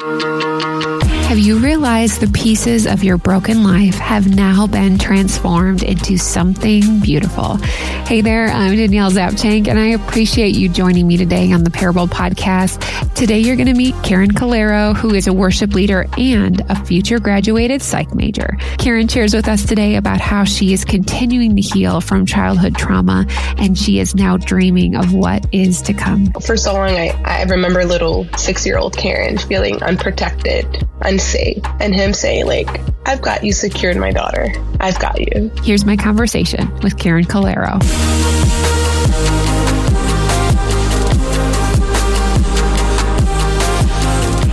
Have you realized the pieces of your broken life have now been transformed into something beautiful? Hey there, I'm Danielle Zapchenk, and I appreciate you joining me today on the Parable Podcast. Today, you're going to meet Keren Calero, who is a worship leader and a future graduated psych major. Keren shares with us today about how she is continuing to heal from childhood trauma, and she is now dreaming of what is to come. For so long, I remember little 6-year-old Keren feeling unprotected, unsafe, and him saying, like, I've got you secured, my daughter. I've got you. Here's my conversation with Keren Calero.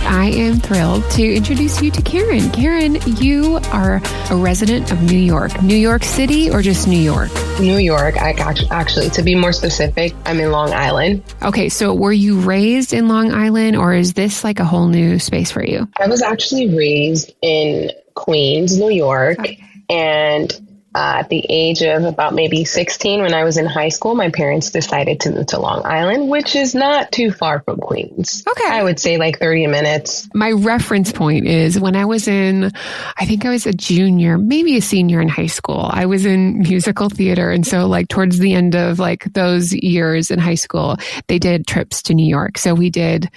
I am thrilled to introduce you to Keren. Keren, you are a resident of New York. New York City or just New York? New York. Actually, to be more specific, I'm in Long Island. Okay, so were you raised in Long Island, or is this like a whole new space for you? I was actually raised in Queens, New York. Okay. And at the age of about maybe 16, when I was in high school, my parents decided to move to Long Island, which is not too far from Queens. Okay. I would say like 30 minutes. My reference point is when I was I think I was a junior, maybe a senior in high school. I was in musical theater. And so like towards the end of like those years in high school, they did trips to New York. So we did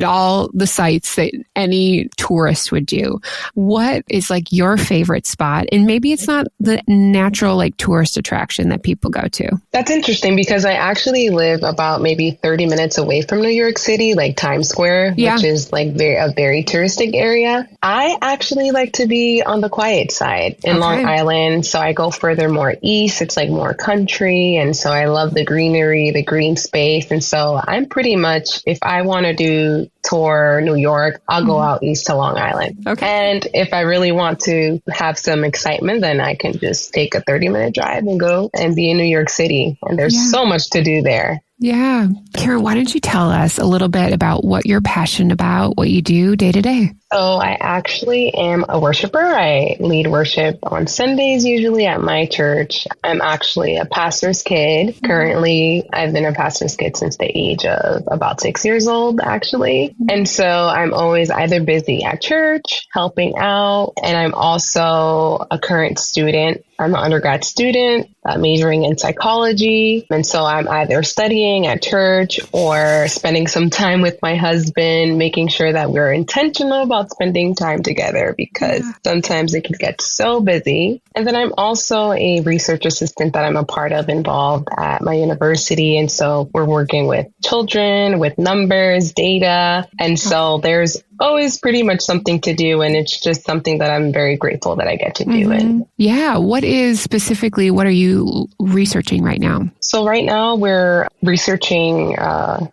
all the sites that any tourist would do. What is like your favorite spot? And maybe it's not the natural like tourist attraction that people go to. That's interesting because I actually live about maybe 30 minutes away from New York City, like Times Square, which is like a very touristic area. I actually like to be on the quiet side in Long Island. So I go further more east. It's like more country. And so I love the greenery, the green space. And so I'm pretty much, if I want to tour New York, I'll go out east to Long Island. Okay. And if I really want to have some excitement, then I can just take a 30-minute drive and go and be in New York City. And there's so much to do there. Yeah. Keren, why don't you tell us a little bit about what you're passionate about, what you do day to day? So I actually am a worshiper. I lead worship on Sundays, usually at my church. I'm actually a pastor's kid. Currently, I've been a pastor's kid since the age of about 6 years old, actually. And so I'm always either busy at church, helping out, and I'm also a current student. I'm an undergrad student majoring in psychology. And so I'm either studying at church or spending some time with my husband, making sure that we're intentional about spending time together because sometimes it can get so busy. And then I'm also a research assistant that I'm a part of involved at my university. And so we're working with children, with numbers, data. And so there's always pretty much something to do. And it's just something that I'm very grateful that I get to do. And yeah. What are you researching right now? So right now we're researching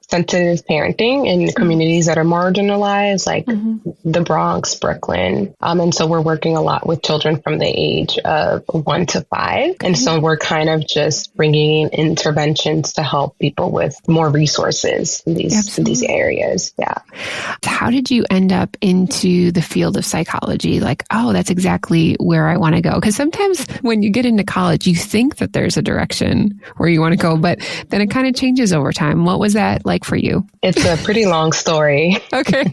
sensitive parenting in communities that are marginalized, like the Bronx, Brooklyn. And so we're working a lot with children from the age of 1 to 5. And so we're kind of just bringing in interventions to help people with more resources in these areas. Yeah. How did you end up into the field of psychology? Like, oh, that's exactly where I want to go. Because sometimes when you get into college, you think that there's a direction where you want to go, but then it kind of changes over time. What was that like for you? It's a pretty long story. Okay.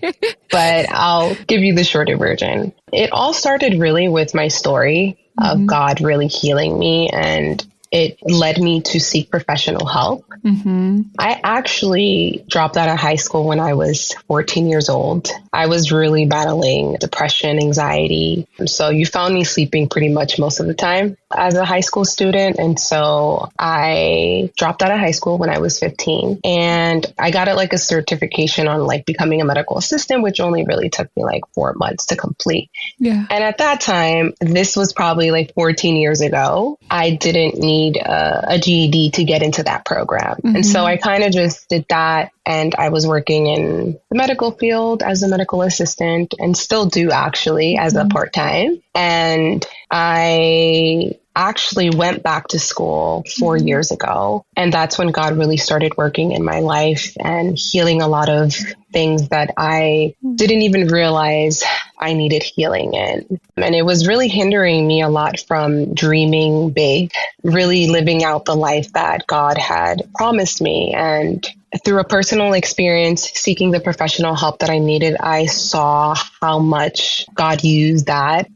But I'll give you the shorter version. It all started really with my story of God really healing me, and it led me to seek professional help. I actually dropped out of high school when I was 14 years old. I was really battling depression, anxiety. So you found me sleeping pretty much most of the time as a high school student. And so I dropped out of high school when I was 15, and I got like a certification on like becoming a medical assistant, which only really took me like 4 months to complete. Yeah. And at that time, this was probably like 14 years ago, I didn't need a GED to get into that program. And so I kind of just did that. And I was working in the medical field as a medical assistant, and still do actually as a part-time. And I actually went back to school 4 years ago. And that's when God really started working in my life and healing a lot of things that I didn't even realize I needed healing in. And it was really hindering me a lot from dreaming big, really living out the life that God had promised me. And through a personal experience, seeking the professional help that I needed, I saw how much God used that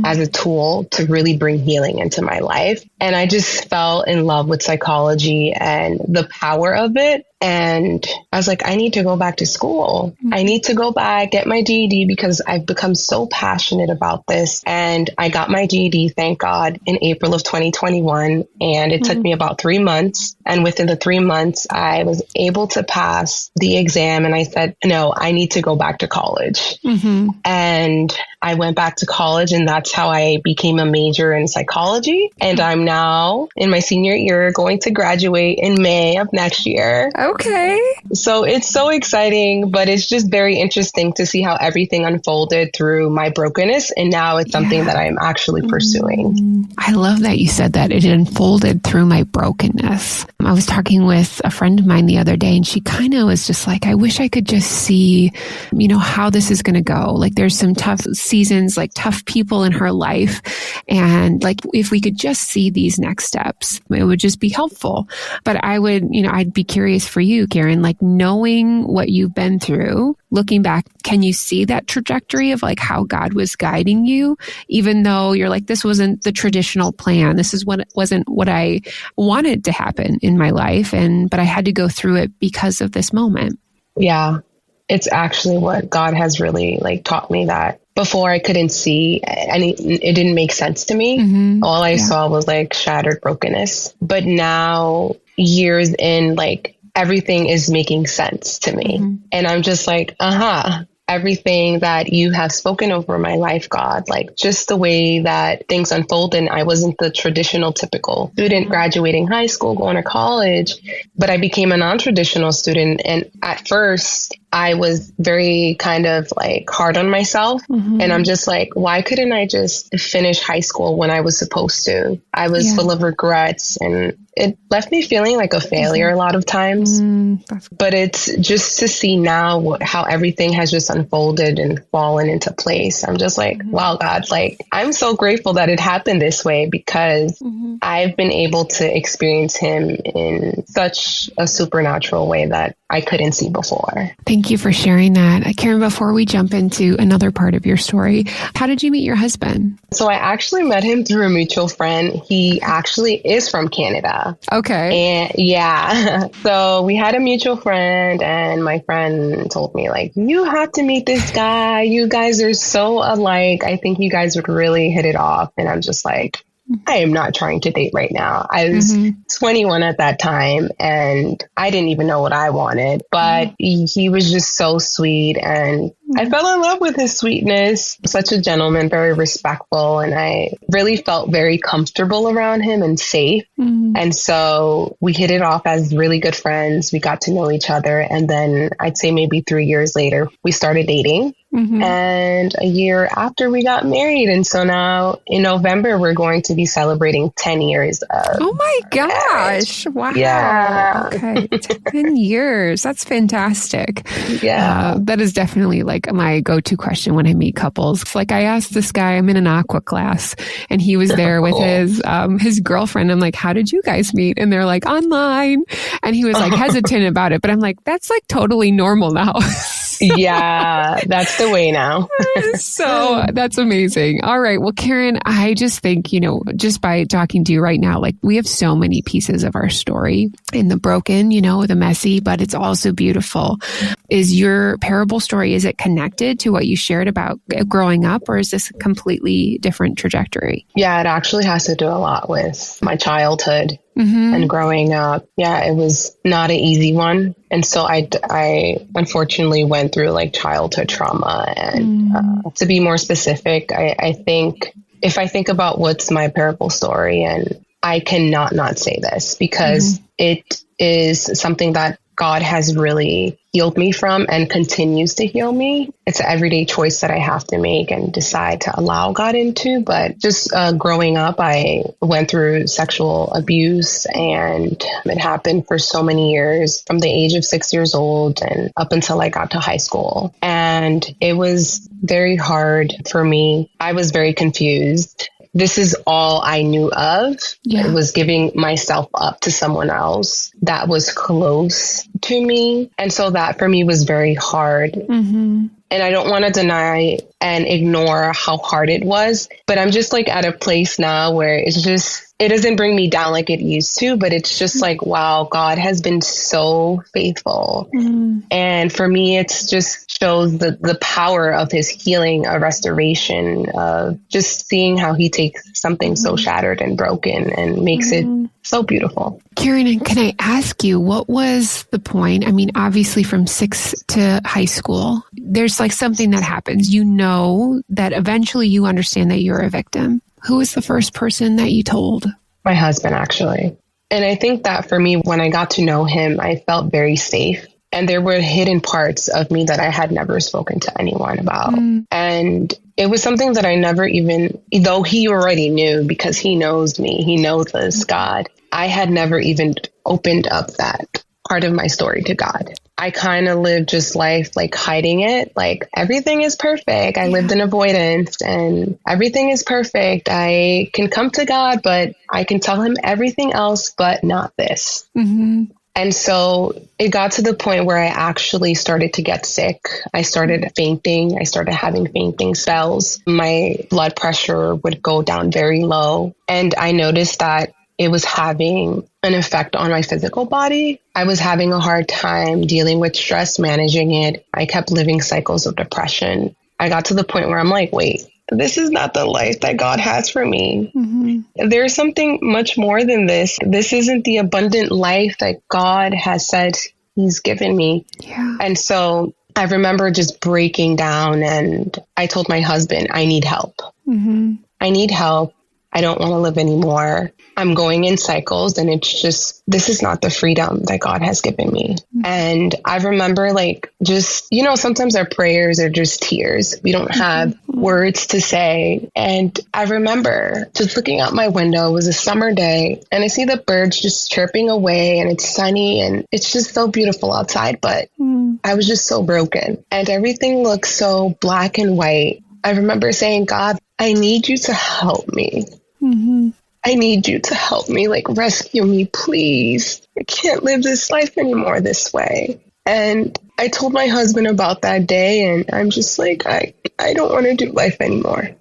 as a tool to really bring healing into my life. And I just fell in love with psychology and the power of it. And I was like, I need to go back to school. I need to go back, get my GED, because I've become so passionate about this. And I got my GED, thank God, in April of 2021. And it took me about 3 months. And within the 3 months, I was able to pass the exam. And I said, no, I need to go back to college. And I went back to college, and that's how I became a major in psychology. And I'm now in my senior year, going to graduate in May of next year. Okay. So it's so exciting, but it's just very interesting to see how everything unfolded through my brokenness. And now it's something that I'm actually pursuing. I love that you said that it unfolded through my brokenness. I was talking with a friend of mine the other day, and she kind of was just like, I wish I could just see, how this is going to go. Like there's some tough seasons, like tough people in her life. And like, if we could just see these next steps, it would just be helpful. But I would, I'd be curious for you, Keren, like knowing what you've been through, looking back, can you see that trajectory of like how God was guiding you, even though you're like, this wasn't the traditional plan. This is wasn't what I wanted to happen in my life. But I had to go through it because of this moment. Yeah. It's actually what God has really like taught me, that before I couldn't see and it didn't make sense to me. All I saw was like shattered brokenness. But now, years in, like everything is making sense to me. And I'm just like, everything that you have spoken over my life, God, like just the way that things unfolded. I wasn't the traditional, typical student graduating high school, going to college, but I became a non-traditional student. And at first, I was very kind of like hard on myself. And I'm just like, why couldn't I just finish high school when I was supposed to? I was full of regrets, and it left me feeling like a failure a lot of times. But it's just to see now how everything has just unfolded and fallen into place. I'm just like, wow, God, like I'm so grateful that it happened this way, because I've been able to experience him in such a supernatural way that I couldn't see before. Thank you for sharing that. Keren, before we jump into another part of your story, how did you meet your husband? So I actually met him through a mutual friend. He actually is from Canada. Okay. And so we had a mutual friend, and my friend told me like, you have to meet this guy. You guys are so alike. I think you guys would really hit it off. And I'm just like, I am not trying to date right now. I was 21 at that time, and I didn't even know what I wanted, but he was just so sweet, and I fell in love with his sweetness. Such a gentleman, very respectful, and I really felt very comfortable around him and safe. And so we hit it off as really good friends. We got to know each other, and then I'd say maybe 3 years later, we started dating. And a year after, we got married. And so now in November, we're going to be celebrating 10 years of Oh my gosh. Wow. Yeah. Okay. 10 years. That's fantastic. Yeah. That is definitely like my go-to question when I meet couples. It's like I asked this guy, I'm in an aqua class, and he was there with his girlfriend. I'm like, how did you guys meet? And they're like, online. And he was like hesitant about it. But I'm like, that's like totally normal now. Yeah, that's the way now. So that's amazing. All right. Well, Keren, I just think, just by talking to you right now, like we have so many pieces of our story, in the broken, the messy, but it's also beautiful. Is your parable story, is it connected to what you shared about growing up, or is this a completely different trajectory? Yeah, it actually has to do a lot with my childhood. And growing up, it was not an easy one. And so I unfortunately went through like childhood trauma. And to be more specific, I think if I think about what's my parable story, and I cannot not say this, because it is something that God has really healed me from and continues to heal me. It's an everyday choice that I have to make and decide to allow God into. But just growing up, I went through sexual abuse, and it happened for so many years, from the age of 6 years old and up until I got to high school. And it was very hard for me. I was very confused. this is all I knew of. Yeah. It was giving myself up to someone else that was close to me. And so that for me was very hard. Mm-hmm. And I don't want to deny and ignore how hard it was, but I'm just like at a place now where it's just, it doesn't bring me down like it used to, but it's just like, wow, God has been so faithful. And for me, it's just shows the power of his healing, a restoration, of just seeing how he takes something so shattered and broken and makes it so beautiful. Keren, can I ask you, what was the point? I mean, obviously from 6 to high school, there's like something that happens. You know that eventually you understand that you're a victim. Who was the first person that you told? My husband, actually. And I think that for me, when I got to know him, I felt very safe. And there were hidden parts of me that I had never spoken to anyone about. And it was something that I never even, though he already knew because he knows me, he knows us, God, I had never even opened up that part of my story to God. I kind of lived just life like hiding it, like everything is perfect. I lived in avoidance and everything is perfect. I can come to God, but I can tell him everything else, but not this. And so it got to the point where I actually started to get sick. I started fainting. I started having fainting spells. My blood pressure would go down very low. And I noticed that it was having an effect on my physical body. I was having a hard time dealing with stress, managing it. I kept living cycles of depression. I got to the point where I'm like, wait, this is not the life that God has for me. There's something much more than this. This isn't the abundant life that God has said he's given me. And so I remember just breaking down and I told my husband, I need help. I need help. I don't want to live anymore. I'm going in cycles and it's just, this is not the freedom that God has given me. And I remember like just, you know, sometimes our prayers are just tears. We don't have words to say. And I remember just looking out my window, it was a summer day and I see the birds just chirping away and it's sunny and it's just so beautiful outside. But I was just so broken and everything looks so black and white. I remember saying, God, I need you to help me. I need you to help me, like rescue me, please. I can't live this life anymore this way. And I told my husband about that day and I'm just like, I don't want to do life anymore.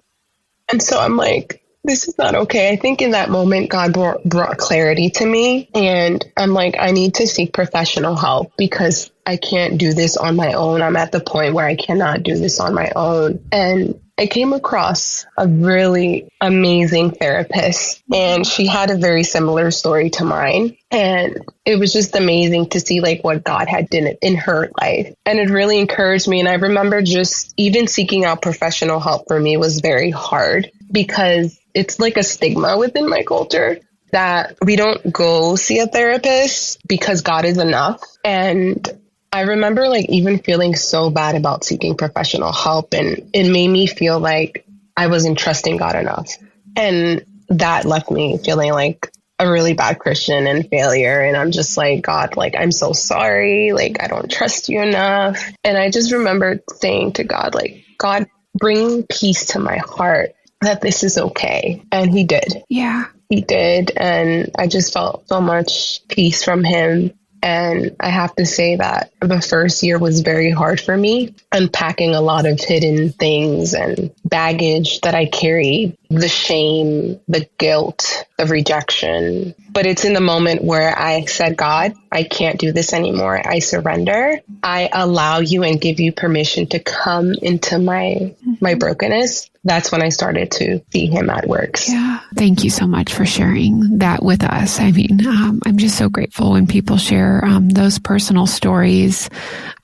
And so I'm like, this is not okay. I think in that moment, God brought clarity to me. And I'm like, I need to seek professional help because I can't do this on my own. I'm at the point where I cannot do this on my own. And I came across a really amazing therapist and she had a very similar story to mine. And it was just amazing to see like what God had done in her life. And it really encouraged me. And I remember just even seeking out professional help for me was very hard because it's like a stigma within my culture that we don't go see a therapist because God is enough. And I remember like even feeling so bad about seeking professional help and it made me feel like I wasn't trusting God enough. And that left me feeling like a really bad Christian and failure. And I'm just like, God, like, I'm so sorry. Like, I don't trust you enough. And I just remember saying to God, like, God, bring peace to my heart that this is okay. And he did. Yeah. He did. And I just felt so much peace from him. And I have to say that the first year was very hard for me, unpacking a lot of hidden things and baggage that I carried, the shame, the guilt, the rejection. But it's in the moment where I said, God, I can't do this anymore. I surrender. I allow you and give you permission to come into my brokenness. That's when I started to see him at work. Yeah. Thank you so much for sharing that with us. I mean, I'm just so grateful when people share those personal stories.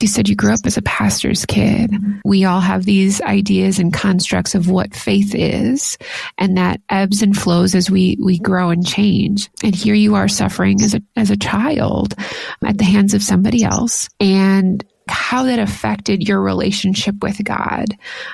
You said you grew up as a pastor's kid. We all have these ideas and constructs of what faith is, and that ebbs and flows as we grow and change. And here you are suffering as a child at the hands of somebody else, and how that affected your relationship with God.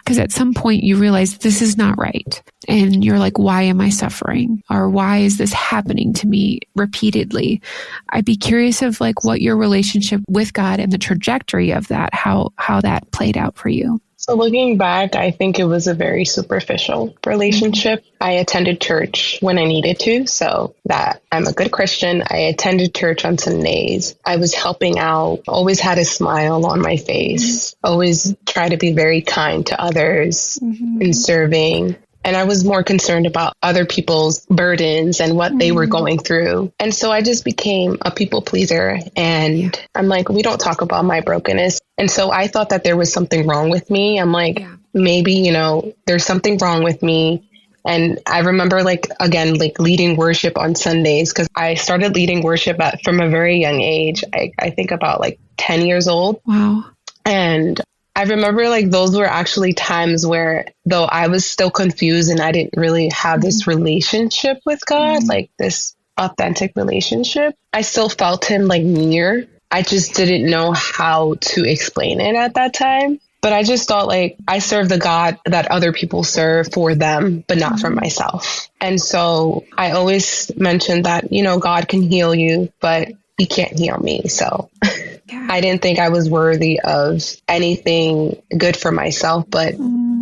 Because at some point you realize this is not right. And you're like, why am I suffering? Or why is this happening to me repeatedly? I'd be curious of like what your relationship with God and the trajectory of that, how that played out for you. So looking back, I think it was a very superficial relationship. I attended church when I needed to, so that I'm a good Christian. I attended church on Sundays. I was helping out, always had a smile on my face, always try to be very kind to others and serving. And I was more concerned about other people's burdens and what they were going through. And so I just became a people pleaser. And I'm like, we don't talk about my brokenness. And so I thought that there was something wrong with me. I'm like, maybe, you know, there's something wrong with me. And I remember leading worship on Sundays, because I started leading worship from a very young age. I think about 10 years old. Wow. And I remember those were actually times where, though I was still confused and I didn't really have this relationship with God, this authentic relationship, I still felt him near. I just didn't know how to explain it at that time. But I just thought I serve the God that other people serve for them, but not for myself. And so I always mentioned that, you know, God can heal you, but he can't heal me. So I didn't think I was worthy of anything good for myself, but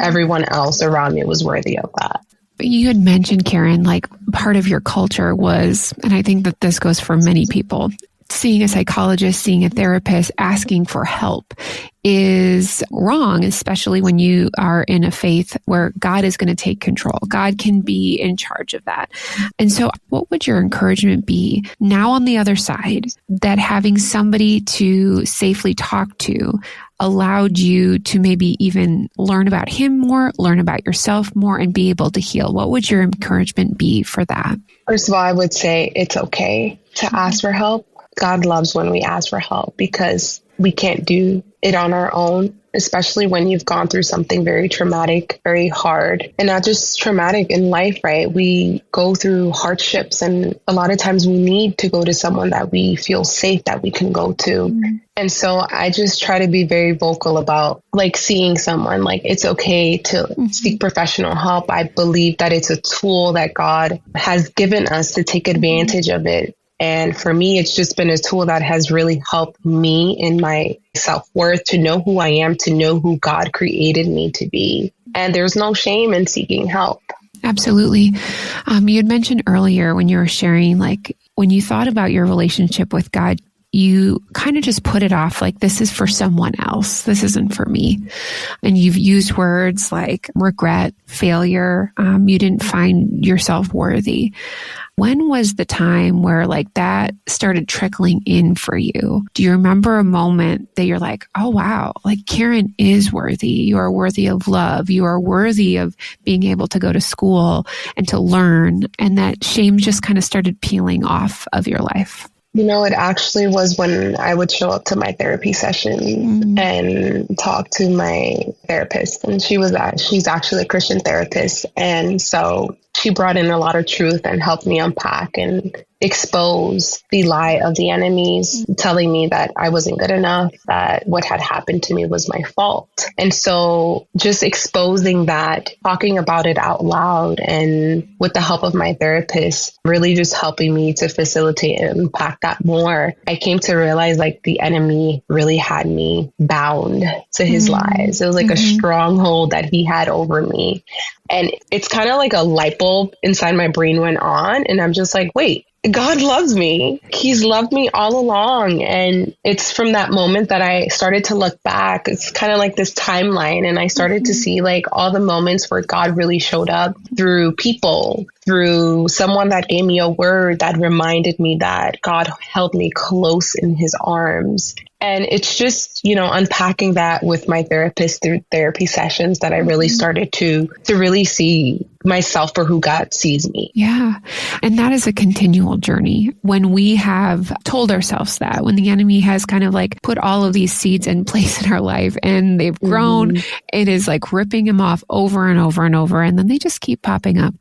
everyone else around me was worthy of that. You had mentioned, Keren, part of your culture was, and I think that this goes for many people, seeing a psychologist, seeing a therapist, asking for help is wrong, especially when you are in a faith where God is going to take control. God can be in charge of that. And so what would your encouragement be now on the other side, that having somebody to safely talk to allowed you to maybe even learn about him more, learn about yourself more, and be able to heal? What would your encouragement be for that? First of all, I would say it's okay to ask for help. God loves when we ask for help, because we can't do it on our own, especially when you've gone through something very traumatic, very hard, and not just traumatic in life, right? We go through hardships, and a lot of times we need to go to someone that we feel safe that we can go to. And so I just try to be very vocal about seeing someone, it's okay to seek professional help. I believe that it's a tool that God has given us to take advantage of it. And for me, it's just been a tool that has really helped me in my self-worth, to know who I am, to know who God created me to be. And there's no shame in seeking help. Absolutely. You had mentioned earlier when you were sharing, when you thought about your relationship with God, you kind of just put it off this is for someone else. This isn't for me. And you've used words like regret, failure. You didn't find yourself worthy. When was the time where that started trickling in for you? Do you remember a moment that you're oh, wow, Keren is worthy. You are worthy of love. You are worthy of being able to go to school and to learn. And that shame just kind of started peeling off of your life? You know, it actually was when I would show up to my therapy session and talk to my therapist. And she's actually a Christian therapist. And so she brought in a lot of truth and helped me unpack and expose the lie of the enemies, telling me that I wasn't good enough, that what had happened to me was my fault. And so just exposing that, talking about it out loud, and with the help of my therapist, really just helping me to facilitate and unpack that more, I came to realize the enemy really had me bound to his lies. It was a stronghold that he had over me. And it's kind of a light bulb inside my brain went on. And I'm just wait, God loves me. He's loved me all along. And it's from that moment that I started to look back. It's kind of this timeline. And I started to see all the moments where God really showed up through people, through someone that gave me a word that reminded me that God held me close in his arms. And it's just, unpacking that with my therapist through therapy sessions that I really started to really see myself for who God sees me. Yeah. And that is a continual journey. When we have told ourselves that, when the enemy has kind of put all of these seeds in place in our life and they've grown, it is ripping them off over and over and over. And then they just keep popping up.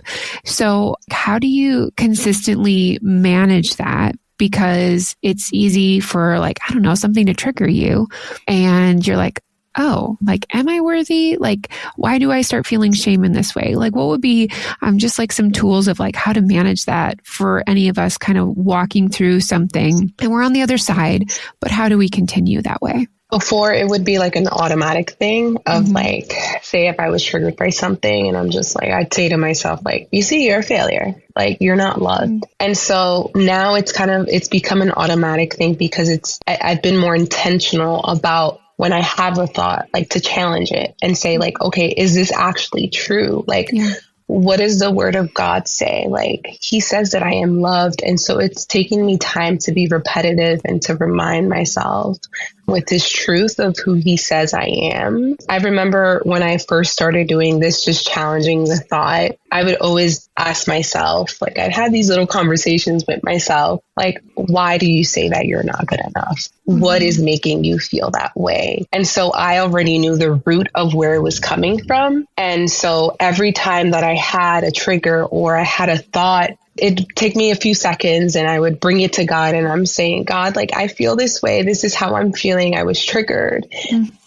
So how do you consistently manage that? Because it's easy for something to trigger you and you're oh, am I worthy? Why do I start feeling shame in this way? What would be just some tools of how to manage that for any of us kind of walking through something and we're on the other side, but how do we continue that way? Before, it would be like an automatic thing of like, say if I was triggered by something and I'm just like, I'd say to myself, like, you see, you're a failure. Like, you're not loved. And so now it's become an automatic thing because I've been more intentional about when I have a thought, like to challenge it and say like, okay, is this actually true? Like, what does the word of God say? Like, he says that I am loved. And so it's taking me time to be repetitive and to remind myself with his truth of who he says I am. I remember when I first started doing this, just challenging the thought, I would always ask myself, like, I'd have these little conversations with myself, like, why do you say that you're not good enough? What is making you feel that way? And so I already knew the root of where it was coming from. And so every time that I had a trigger or I had a thought, it'd take me a few seconds and I would bring it to God and I'm saying, God, like, I feel this way. This is how I'm feeling. I was triggered.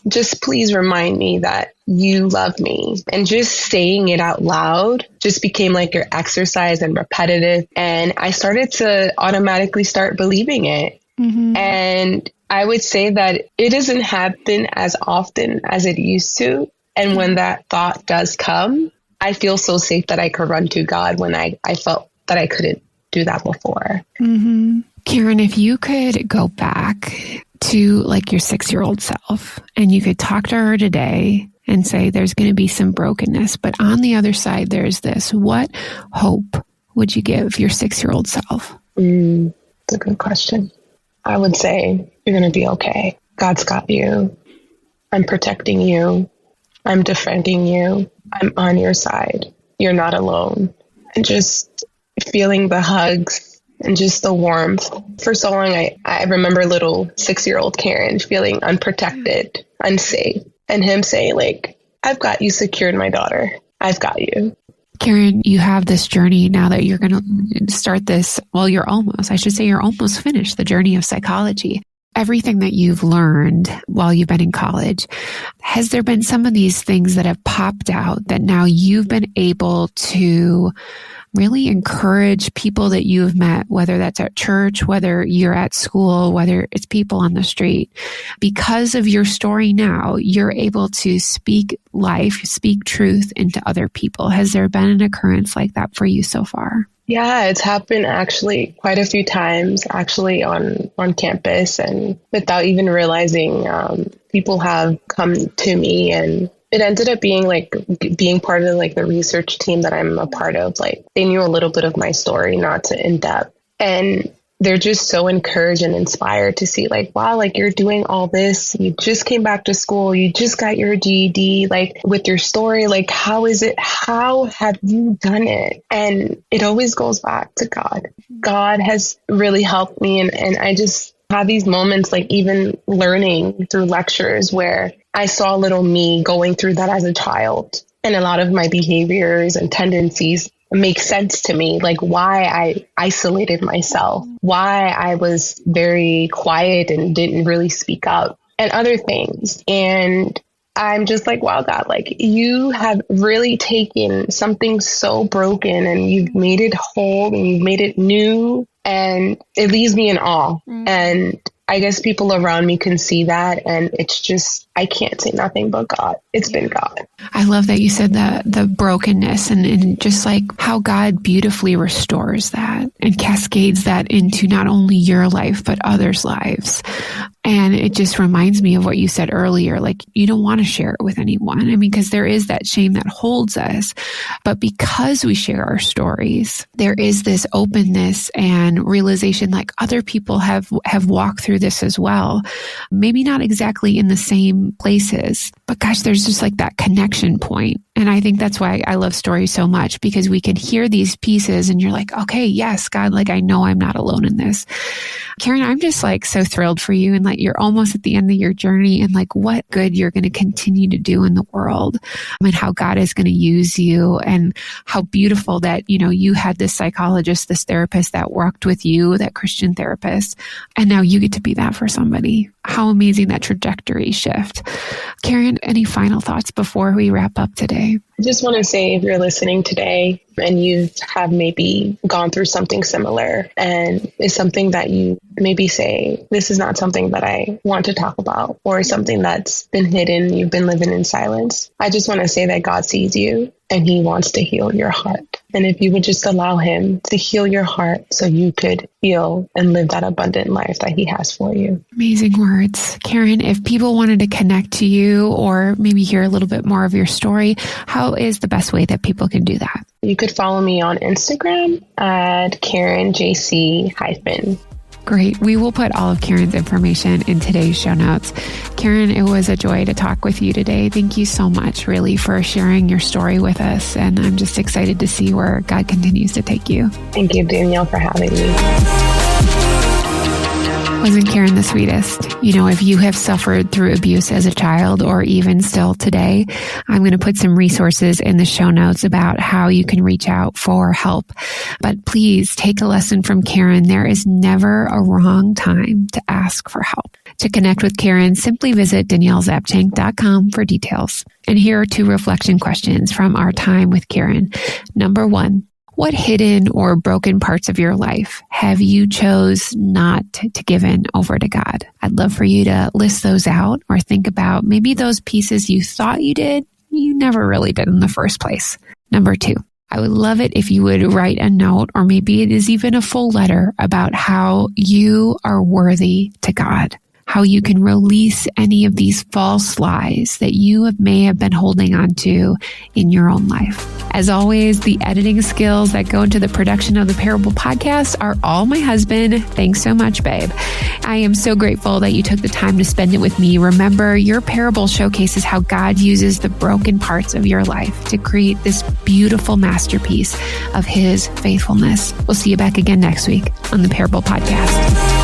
Just please remind me that you love me. And just saying it out loud just became like your exercise and repetitive. And I started to automatically start believing it. And I would say that it doesn't happen as often as it used to. And when that thought does come, I feel so safe that I could run to God when I felt that I couldn't do that before. Keren, if you could go back to like your 6-year-old self and you could talk to her today and say, there's going to be some brokenness, but on the other side, there's this, what hope would you give your 6-year-old self? That's a good question. I would say, you're going to be okay. God's got you. I'm protecting you. I'm defending you. I'm on your side. You're not alone. And just feeling the hugs and just the warmth. For so long, I remember little 6-year-old Keren feeling unprotected, unsafe, and him saying, like, I've got you secured, my daughter. I've got you. Keren, you have this journey now that you're going to start this. Well, you're almost finished the journey of psychology. Everything that you've learned while you've been in college, has there been some of these things that have popped out that now you've been able to really encourage people that you've met, whether that's at church, whether you're at school, whether it's people on the street? Because of your story now, you're able to speak life, speak truth into other people. Has there been an occurrence like that for you so far? Yeah, it's happened actually quite a few times actually on campus, and without even realizing, people have come to me, and it ended up being like being part of like the research team that I'm a part of. Like, they knew a little bit of my story, not to in depth, and they're just so encouraged and inspired to see like, wow, like, you're doing all this. You just came back to school. You just got your GED, like, with your story. Like, how is it? How have you done it? And it always goes back to God. God has really helped me. And I just have these moments, like even learning through lectures where I saw little me going through that as a child. And a lot of my behaviors and tendencies make sense to me, like why I isolated myself, why I was very quiet and didn't really speak up, and other things. And I'm just like, wow, God, like, you have really taken something so broken and you've made it whole and you've made it new, and it leaves me in awe. And I guess people around me can see that, and it's just, I can't say nothing but God. It's been God. I love that you said the brokenness and just like how God beautifully restores that and cascades that into not only your life, but others' lives. And it just reminds me of what you said earlier, like, you don't want to share it with anyone. I mean, because there is that shame that holds us, but because we share our stories, there is this openness and realization, like, other people have walked through this as well. Maybe not exactly in the same places, but gosh, there's just like that connection point. And I think that's why I love stories so much, because we can hear these pieces and you're like, okay, yes, God, like, I know I'm not alone in this. Keren, I'm just like so thrilled for you, and like, you're almost at the end of your journey, and like what good you're going to continue to do in the world, and how God is going to use you, and how beautiful that, you know, you had this psychologist, this therapist that worked with you, that Christian therapist, and now you get to be that for somebody. How amazing that trajectory shift. Keren, any final thoughts before we wrap up today? I just want to say, if you're listening today and you have maybe gone through something similar and it's something that you maybe say, this is not something that I want to talk about, or something that's been hidden, you've been living in silence, I just want to say that God sees you and he wants to heal your heart. And if you would just allow him to heal your heart so you could feel and live that abundant life that he has for you. Amazing words. Keren, if people wanted to connect to you or maybe hear a little bit more of your story, how is the best way that people can do that? You could follow me on Instagram at KerenJC-. Great. We will put all of Keren's information in today's show notes. Keren, it was a joy to talk with you today. Thank you so much, really, for sharing your story with us. And I'm just excited to see where God continues to take you. Thank you, Danielle, for having me. Wasn't Keren the sweetest? You know, if you have suffered through abuse as a child or even still today, I'm going to put some resources in the show notes about how you can reach out for help. But please take a lesson from Keren. There is never a wrong time to ask for help. To connect with Keren, simply visit DanielleZapchenk.com for details. And here are 2 reflection questions from our time with Keren. Number 1. What hidden or broken parts of your life have you chose not to give in over to God? I'd love for you to list those out or think about maybe those pieces you thought you did, you never really did in the first place. Number 2, I would love it if you would write a note, or maybe it is even a full letter, about how you are worthy to God. How you can release any of these false lies that you may have been holding on to in your own life. As always, the editing skills that go into the production of the Parable Podcast are all my husband. Thanks so much, babe. I am so grateful that you took the time to spend it with me. Remember, your Parable showcases how God uses the broken parts of your life to create this beautiful masterpiece of his faithfulness. We'll see you back again next week on the Parable Podcast.